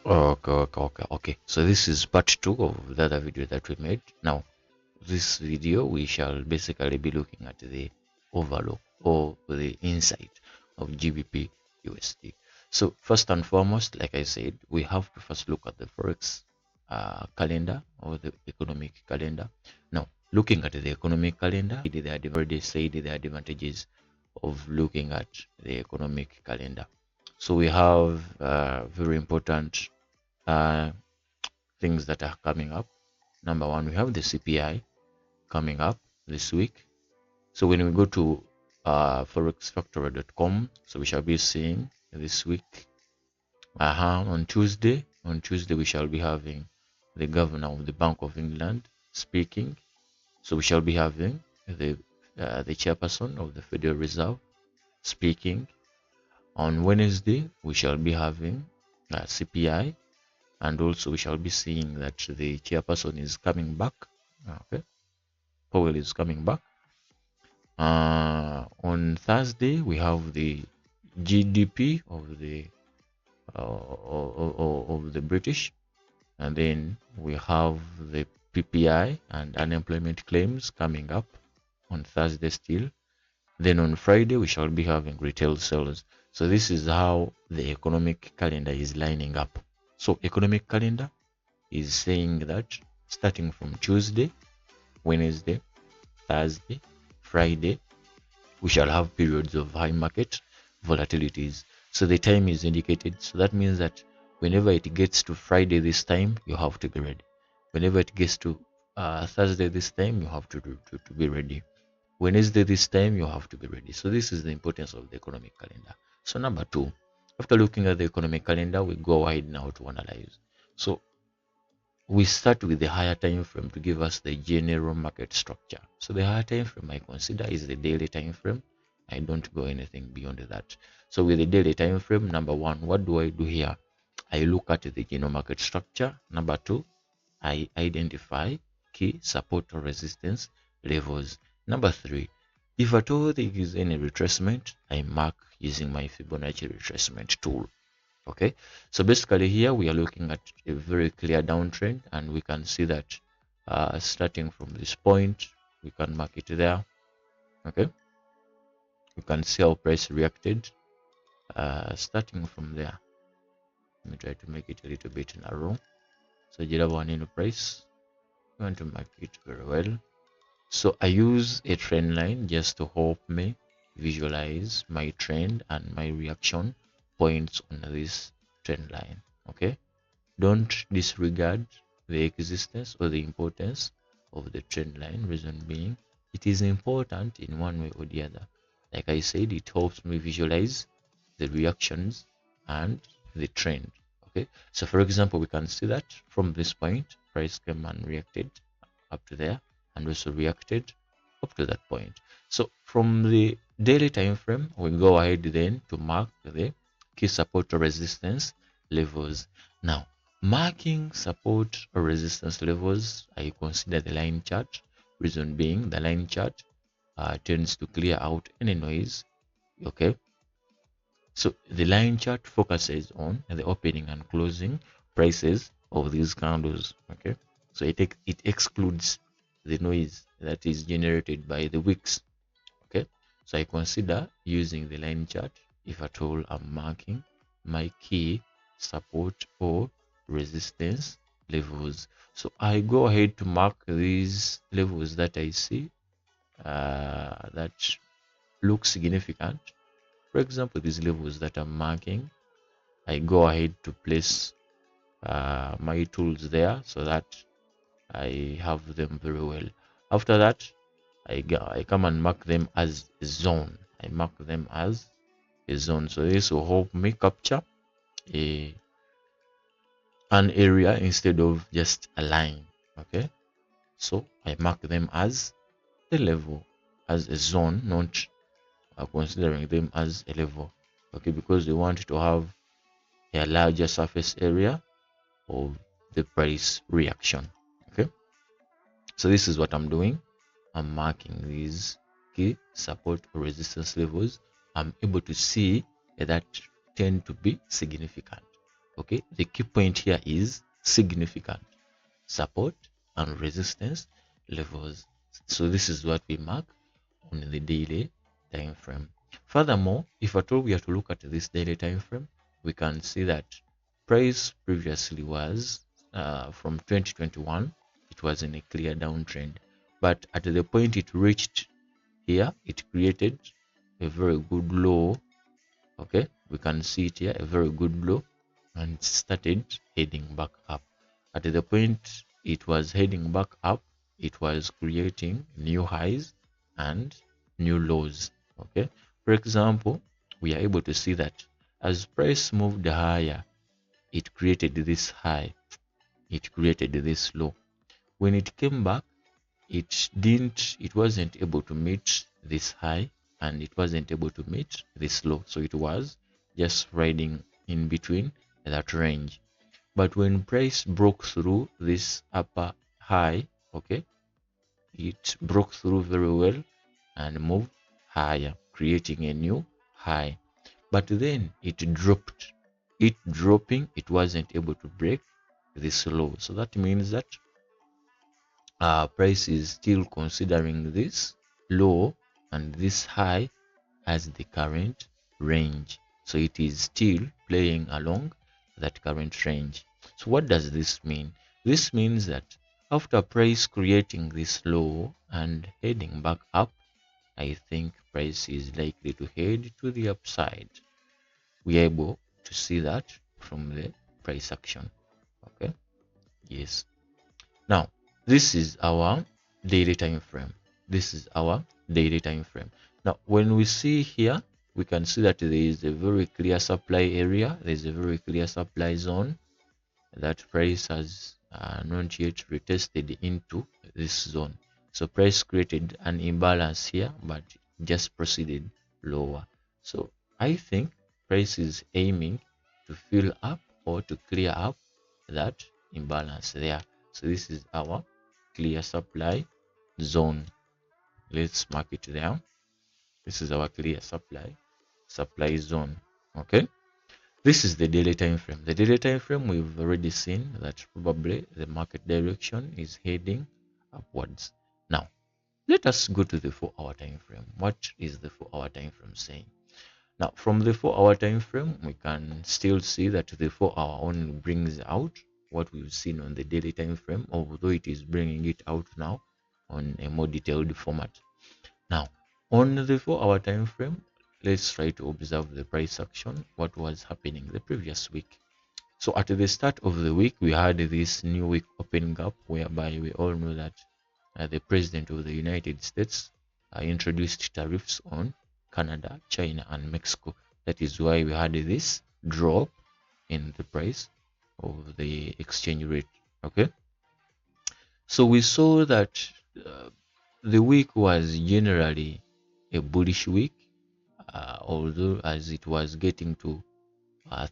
Okay. So this is part 2 of the other video that we made. Now, this video we shall basically be looking at the overlook or the insight of GBP USD. So first and foremost, like I said, we have to first look at the forex calendar or the economic calendar. Now, looking at the economic calendar, they already said the advantages of looking at the economic calendar. So we have very important uh, things that are coming up. Number one, we have the CPI coming up this week. So when we go to forexfactory.com, so we shall be seeing this week on Tuesday. On Tuesday, we shall be having the governor of the Bank of England speaking. So we shall be having the chairperson of the Federal Reserve speaking. On Wednesday, we shall be having CPI, and also we shall be seeing that the chairperson is coming back. Okay, Powell is coming back. On Thursday, we have the GDP of the British, and then we have the PPI and unemployment claims coming up on Thursday still. Then on Friday, we shall be having retail sales. So this is how the economic calendar is lining up. So economic calendar is saying that starting from Tuesday, Wednesday, Thursday, Friday, we shall have periods of high market volatilities. So the time is indicated. So that means that whenever it gets to Friday this time, you have to be ready. Whenever it gets to Thursday this time, you have to be ready. Wednesday this time, you have to be ready. So this is the importance of the economic calendar. So number two, after looking at the economic calendar, we go ahead now to analyze. So we start with the higher time frame to give us the general market structure. So the higher time frame I consider is the daily time frame. I don't go anything beyond that. So with the daily time frame, number one, what do I do here? I look at the general market structure. Number two, I identify key support or resistance levels. Number three, if at all there is any retracement, I mark using my Fibonacci retracement tool. Okay, so basically here we are looking at a very clear downtrend, and we can see that starting from this point, we can mark it there. Okay, you can see how price reacted starting from there. Let me try to make it a little bit narrow. So one in the price, I want to mark it very well. So I use a trend line just to help me visualize my trend and my reaction points on this trend line. Okay, don't disregard the existence or the importance of the trend line. Reason being, it is important in one way or the other. Like I said, it helps me visualize the reactions and the trend. Okay, so for example, we can see that from this point, price came and reacted up to there, and also reacted up to that point. So from the daily time frame, we go ahead then to mark the key support or resistance levels. Now, marking support or resistance levels, I consider the line chart. Reason being, the line chart tends to clear out any noise. Okay, so the line chart focuses on the opening and closing prices of these candles. Okay, so it excludes the noise that is generated by the wicks. Okay, so I consider using the line chart if at all I'm marking my key support or resistance levels. So I go ahead to mark these levels that I see that look significant. For example, these levels that I'm marking, I go ahead to place my tools there so that I have them very well. After that, I come and mark them as a zone. I mark them as a zone. So this will help me capture an area instead of just a line. Okay, so I mark them as a level, as a zone, not considering them as a level. Okay, because we want to have a larger surface area of the price reaction. Okay, so this is what I'm doing. I'm marking these key support or resistance levels. I'm able to see that tend to be significant. Okay, the key point here is significant support and resistance levels. So this is what we mark on the daily time frame. Furthermore, if at all we are to look at this daily time frame, we can see that price previously was from 2021, it was in a clear downtrend, but at the point it reached here, it created a very good low. Okay, we can see it here, a very good low, and started heading back up. At the point it was heading back up, it was creating new highs and new lows. Okay, for example, we are able to see that as price moved higher, it created this high, it created this low. When it came back, it wasn't able to meet this high, and it wasn't able to meet this low, so it was just riding in between that range. But when price broke through this upper high, okay, it broke through very well and moved higher, creating a new high. But then it dropped. It dropping, it wasn't able to break this low. So that means that price is still considering this low and this high as the current range. So it is still playing along that current range. So what does this mean? This means that after price creating this low and heading back up, I think price is likely to head to the upside. We are able to see that from the price action. Okay, yes. Now, this is our daily time frame. This is our daily time frame. Now, when we see here, we can see that there is a very clear supply area. There is a very clear supply zone that price has not yet retested into this zone. So price created an imbalance here, but just proceeded lower. So I think price is aiming to fill up or to clear up that imbalance there. So this is our clear supply zone. Let's mark it there. This is our clear supply zone. Okay, this is the daily time frame. The daily time frame, we've already seen that probably the market direction is heading upwards. Now let us go to the 4-hour time frame. What is the 4-hour time frame saying? Now from the 4-hour time frame, we can still see that the 4-hour only brings out what we've seen on the daily time frame, although it is bringing it out now on a more detailed format. Now on the 4-hour time frame, let's try to observe the price action, what was happening the previous week. So at the start of the week, we had this new week opening up, whereby we all know that the president of the United States introduced tariffs on Canada, China, and Mexico. That is why we had this drop in the price of the exchange rate. Okay, so we saw that the week was generally a bullish week, although as it was getting to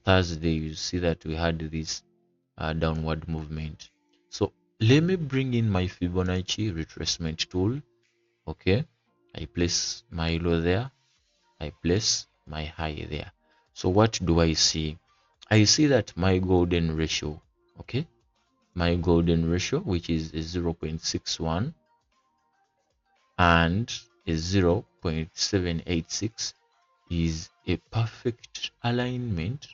Thursday, you see that we had this downward movement. So let me bring in my Fibonacci retracement tool. Okay, I place my low there, I place my high there. So what do I see? I see that my golden ratio, okay, my golden ratio, which is a 0.61 and a 0.786, is a perfect alignment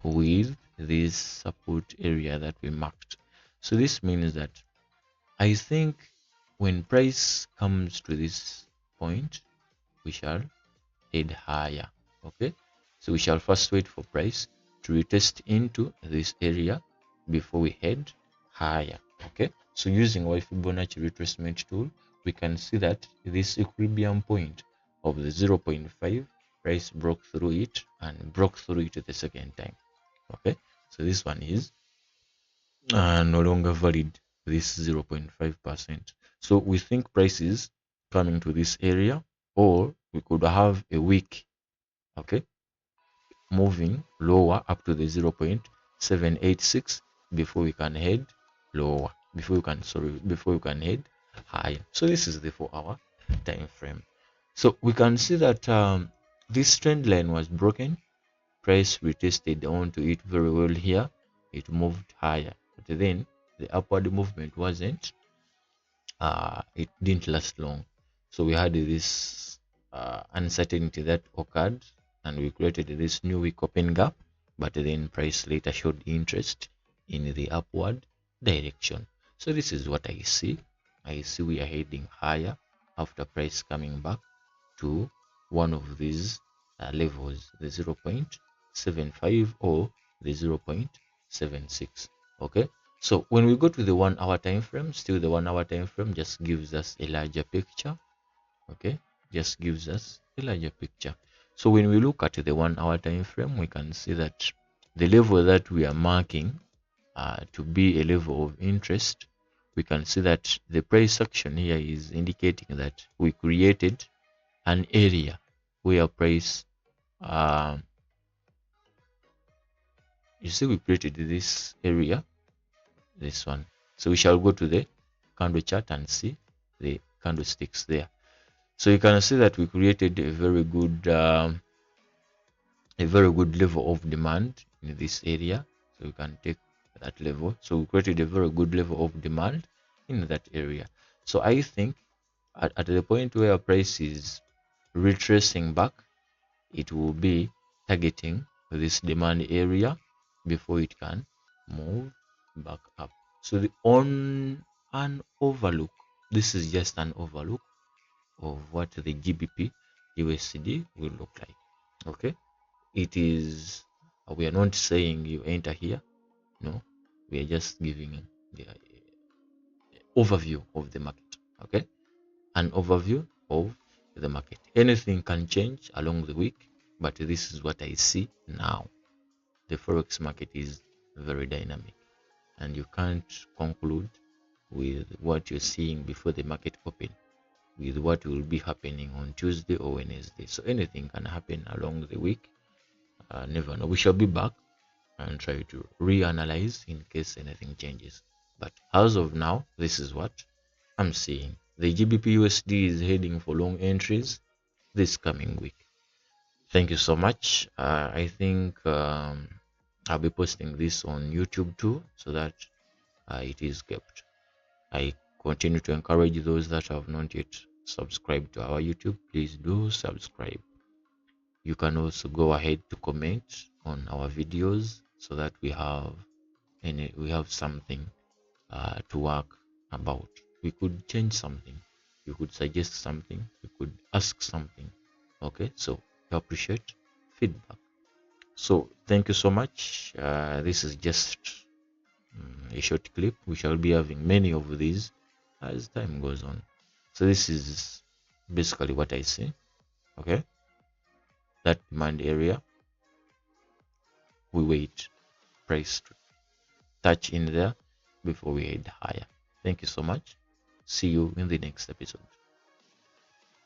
with this support area that we marked. So this means that I think when price comes to this point, we shall head higher. Okay, so we shall first wait for price to retest into this area before we head higher. Okay, so using our Fibonacci retracement tool, we can see that this equilibrium point of the 0.5, price broke through it and broke through it the second time. Okay, so this one is no longer valid, this 0.5%. So we think price is coming to this area, or we could have a week, okay, moving lower up to the 0.786 before we can head lower, before we can head higher. So this is the 4-hour time frame. So we can see that this trend line was broken, price retested onto it very well here, it moved higher, but then the upward movement wasn't it didn't last long. So we had this uncertainty that occurred, and we created this new week open gap, but then price later showed interest in the upward direction. So this is what I see. I see we are heading higher after price coming back to one of these levels, the 0.75 or the 0.76. Okay, so when we go to the 1 hour time frame, still the 1 hour time frame just gives us a larger picture. Okay, just gives us a larger picture. So when we look at the 1 hour time frame, we can see that the level that we are marking to be a level of interest, we can see that the price action here is indicating that we created an area where price you see we created this area, this one. So we shall go to the candle chart and see the candlesticks there. So you can see that we created a very good level of demand in this area. So you can take that level. So we created a very good level of demand in that area. So I think at the point where price is retracing back, it will be targeting this demand area before it can move back up. So on an overlook, this is just an overlook of what the GBP USD will look like. Okay, it is we are not saying you enter here, no, we are just giving the overview of the market. Okay, an overview of the market. Anything can change along the week, but this is what I see now. The forex market is very dynamic, and you can't conclude with what you're seeing before the market open with what will be happening on Tuesday or Wednesday. So anything can happen along the week. Never know. We shall be back and try to reanalyze in case anything changes. But as of now, this is what I'm seeing. The GBPUSD is heading for long entries this coming week. Thank you so much. I think I'll be posting this on YouTube too, so that it is kept. I continue to encourage those that have not yet subscribed to our YouTube. Please do subscribe. You can also go ahead to comment on our videos so that we have something to work about. We could change something. You could suggest something. You could ask something. Okay, so we appreciate feedback. So thank you so much. This is just a short clip. We shall be having many of these as time goes on. So this is basically what I see. Okay, that demand area, we wait price to touch in there before we head higher. Thank you so much. See you in the next episode.